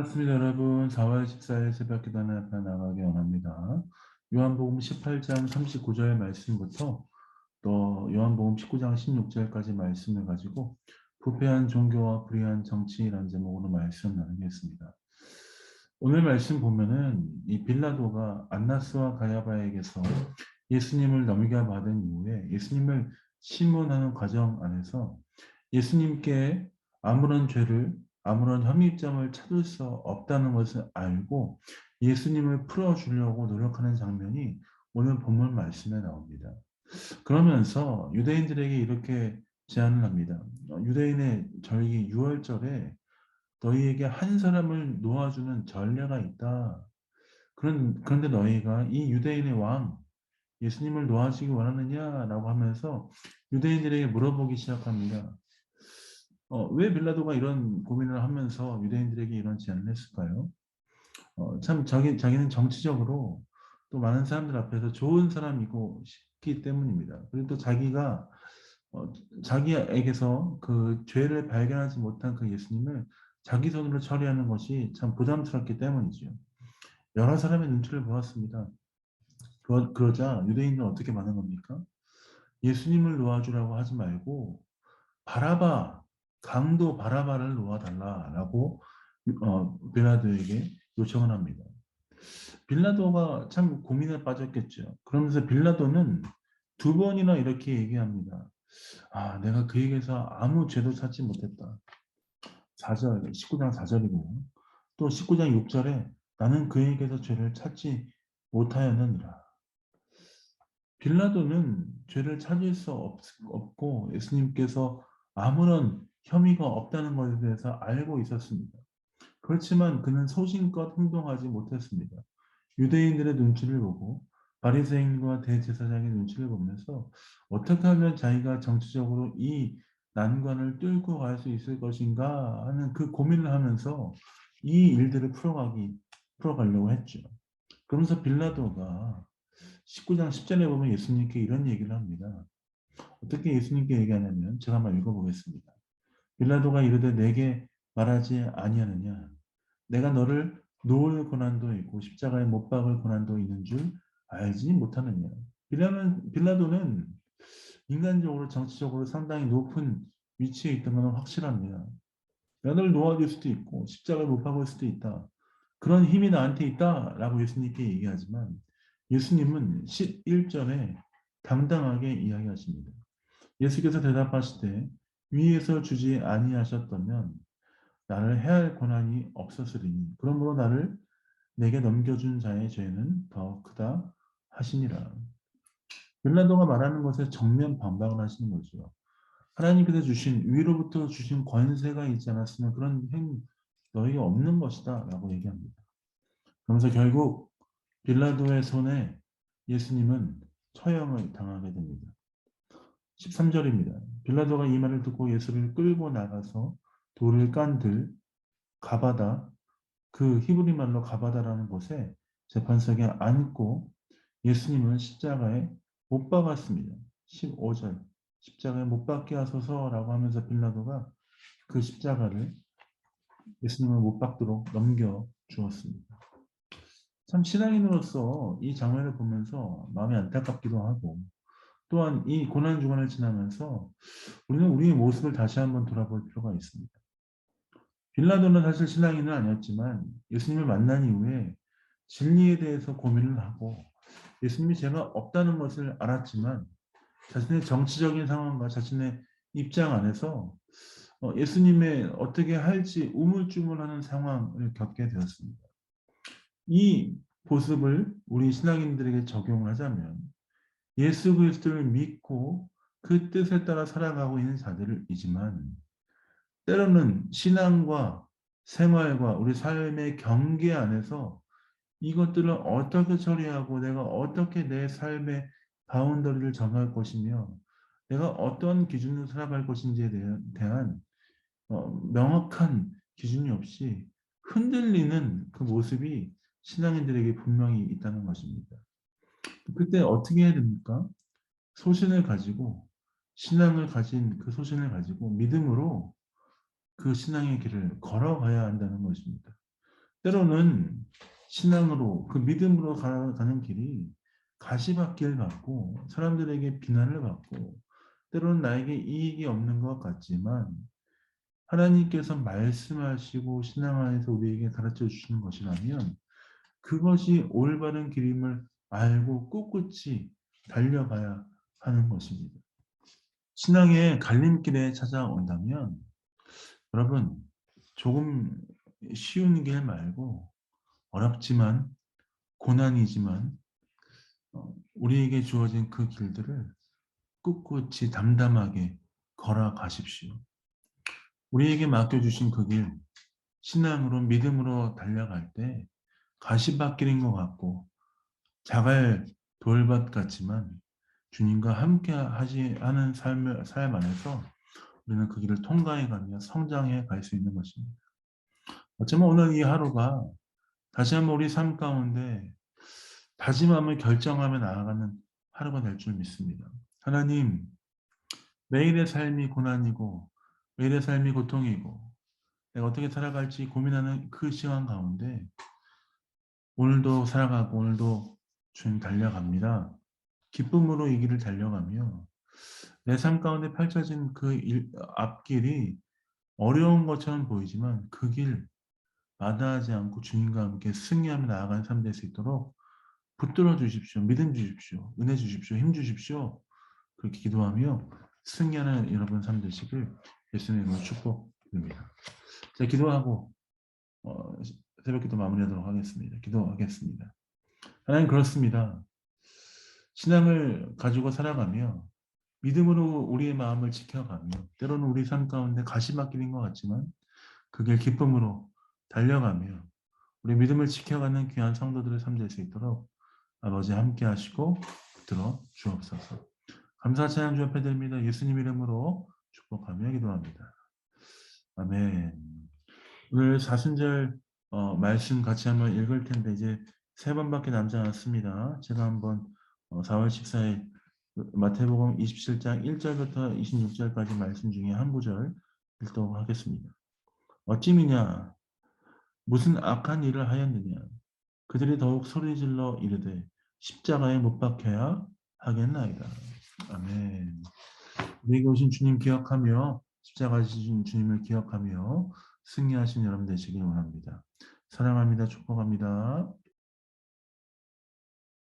반갑습니다, 여러분. 4월 14일 새벽 기도하는 앞에 나가기 원합니다. 요한복음 18장 39절 말씀부터 또 요한복음 19장 16절까지 말씀을 가지고 부패한 종교와 불의한 정치라는 제목으로 말씀 나누겠습니다. 오늘 말씀 보면은 이 빌라도가 안나스와 가야바에게서 예수님을 넘겨받은 이후에 예수님을 심문하는 과정 안에서 예수님께 아무런 죄를 아무런 혐의점을 찾을 수 없다는 것을 알고 예수님을 풀어주려고 노력하는 장면이 오늘 본문 말씀에 나옵니다. 그러면서 유대인들에게 이렇게 제안을 합니다. 유대인의 절기 6월절에 너희에게 한 사람을 놓아주는 전례가 있다. 그런데 너희가 이 유대인의 왕 예수님을 놓아주기 원하느냐라고 하면서 유대인들에게 물어보기 시작합니다. 왜 빌라도가 이런 고민을 하면서 유대인들에게 이런 제안을 했을까요? 참 자기는 정치적으로 또 많은 사람들 앞에서 좋은 사람이고 싶기 때문입니다. 그리고 또 자기가 어, 자기에게서 그 죄를 발견하지 못한 그 예수님을 자기 손으로 처리하는 것이 참 부담스럽기 때문이죠. 여러 사람의 눈치를 보았습니다. 그러자 유대인들은 어떻게 반응한 겁니까? 예수님을 놓아주라고 하지 말고 바라바, 강도 바라바를 놓아달라라고 빌라도에게 요청을 합니다. 빌라도가 참 고민에 빠졌겠죠. 그러면서 빌라도는 두 번이나 이렇게 얘기합니다. 아, 내가 그에게서 아무 죄도 찾지 못했다. 4절, 19장 4절이고요. 또 19장 6절에 나는 그에게서 죄를 찾지 못하였느니라. 빌라도는 죄를 찾을 수 없고 예수님께서 아무런 혐의가 없다는 것에 대해서 알고 있었습니다. 그렇지만 그는 소신껏 행동하지 못했습니다. 유대인들의 눈치를 보고 바리새인과 대제사장의 눈치를 보면서 어떻게 하면 자기가 정치적으로 이 난관을 뚫고 갈 수 있을 것인가 하는 그 고민을 하면서 이 일들을 풀어가려고 했죠. 그러면서 빌라도가 19장 10절에 보면 예수님께 이런 얘기를 합니다. 어떻게 예수님께 얘기하냐면 제가 한번 읽어보겠습니다. 빌라도가 이르되 내게 말하지 아니하느냐 내가 너를 놓을 고난도 있고 십자가에 못 박을 고난도 있는 줄 알지 못하느냐. 빌라도는 인간적으로 정치적으로 상당히 높은 위치에 있던 것은 확실합니다. 너를 놓아줄 수도 있고 십자가에 못 박을 수도 있다. 그런 힘이 나한테 있다라고 예수님께 얘기하지만 예수님은 11절에 당당하게 이야기하십니다. 예수께서 대답하시되 위에서 주지 아니하셨다면 나를 해할 권한이 없었으리니 그러므로 나를 내게 넘겨준 자의 죄는 더 크다 하시니라. 빌라도가 말하는 것에 정면 반박을 하시는 거죠. 하나님께서 주신 위로부터 주신 권세가 있지 않았으면 그런 행 너희가 없는 것이다 라고 얘기합니다. 그러면서 결국 빌라도의 손에 예수님은 처형을 당하게 됩니다. 13절입니다. 빌라도가 이 말을 듣고 예수를 끌고 나가서 돌을 깐들 가바다 그 히브리 말로 가바다라는 곳에 재판석에 앉고 예수님을 십자가에 못 박았습니다. 15절 십자가에 못 박게 하소서라고 하면서 빌라도가 그 십자가를 예수님을 못 박도록 넘겨 주었습니다. 참 신앙인으로서 이 장면을 보면서 마음이 안타깝기도 하고 또한 이 고난주간을 지나면서 우리는 우리의 모습을 다시 한번 돌아볼 필요가 있습니다. 빌라도는 사실 신앙인은 아니었지만 예수님을 만난 이후에 진리에 대해서 고민을 하고 예수님이 죄가 없다는 것을 알았지만 자신의 정치적인 상황과 자신의 입장 안에서 예수님의 어떻게 할지 우물쭈물하는 상황을 겪게 되었습니다. 이 모습을 우리 신앙인들에게 적용을 하자면 예수 그리스도를 믿고 그 뜻에 따라 살아가고 있는 자들이지만 때로는 신앙과 생활과 우리 삶의 경계 안에서 이것들을 어떻게 처리하고 내가 어떻게 내 삶의 바운더리를 정할 것이며 내가 어떤 기준으로 살아갈 것인지에 대한 명확한 기준이 없이 흔들리는 그 모습이 신앙인들에게 분명히 있다는 것입니다. 그때 어떻게 해야 됩니까? 소신을 가지고 신앙을 가진 그 소신을 가지고 믿음으로 그 신앙의 길을 걸어가야 한다는 것입니다. 때로는 신앙으로 그 믿음으로 가는 길이 가시밭길 같고 사람들에게 비난을 받고 때로는 나에게 이익이 없는 것 같지만 하나님께서 말씀하시고 신앙 안에서 우리에게 가르쳐 주시는 것이라면 그것이 올바른 길임을 알고 꿋꿋이 달려가야 하는 것입니다. 신앙의 갈림길에 찾아온다면 여러분 조금 쉬운 길 말고 어렵지만 고난이지만 우리에게 주어진 그 길들을 꿋꿋이 담담하게 걸어가십시오. 우리에게 맡겨주신 그 길, 신앙으로 믿음으로 달려갈 때 가시밭길인 것 같고 자갈 돌밭 같지만 주님과 함께 하는 삶 안에서 우리는 그 길을 통과해가며 성장해 갈 수 있는 것입니다. 어쩌면 오늘 이 하루가 다시 한번 우리 삶 가운데 다짐함을 결정하며 나아가는 하루가 될 줄 믿습니다. 하나님, 매일의 삶이 고난이고 매일의 삶이 고통이고 내가 어떻게 살아갈지 고민하는 그 시간 가운데 오늘도 살아가고 오늘도 주님 달려갑니다. 기쁨으로 이 길을 달려가며 내 삶 가운데 펼쳐진 앞길이 어려운 것처럼 보이지만 그 길 마다하지 않고 주님과 함께 승리하며 나아가는 삶 될 수 있도록 붙들어 주십시오. 믿음 주십시오. 은혜 주십시오. 힘 주십시오. 그렇게 기도하며 승리하는 여러분 삶 되시길 예수님의 이름으로 축복드립니다. 자, 기도하고 새벽 기도 마무리하도록 하겠습니다. 기도하겠습니다. 하나님 그렇습니다. 신앙을 가지고 살아가며 믿음으로 우리의 마음을 지켜가며 때로는 우리 삶 가운데 가시밭길인 것 같지만 그 길 기쁨으로 달려가며 우리 믿음을 지켜가는 귀한 성도들의 삶 될 수 있도록 아버지 함께 하시고 들어 주옵소서. 감사 찬양 주 앞에 드립니다. 예수님 이름으로 축복하며 기도합니다. 아멘. 오늘 사순절 말씀 같이 한번 읽을 텐데 이제 3번밖에 남지 않았습니다. 제가 한번 4월 14일 마태복음 27장 1절부터 26절까지 말씀 중에 한 구절 읽도록 하겠습니다. 어찌미냐 무슨 악한 일을 하였느냐 그들이 더욱 소리질러 이르되 십자가에 못 박혀야 하겠나이다. 아멘. 우리에게 오신 주님 기억하며 십자가 지신 주님을 기억하며 승리하신 여러분 되시길 원합니다. 사랑합니다. 축복합니다.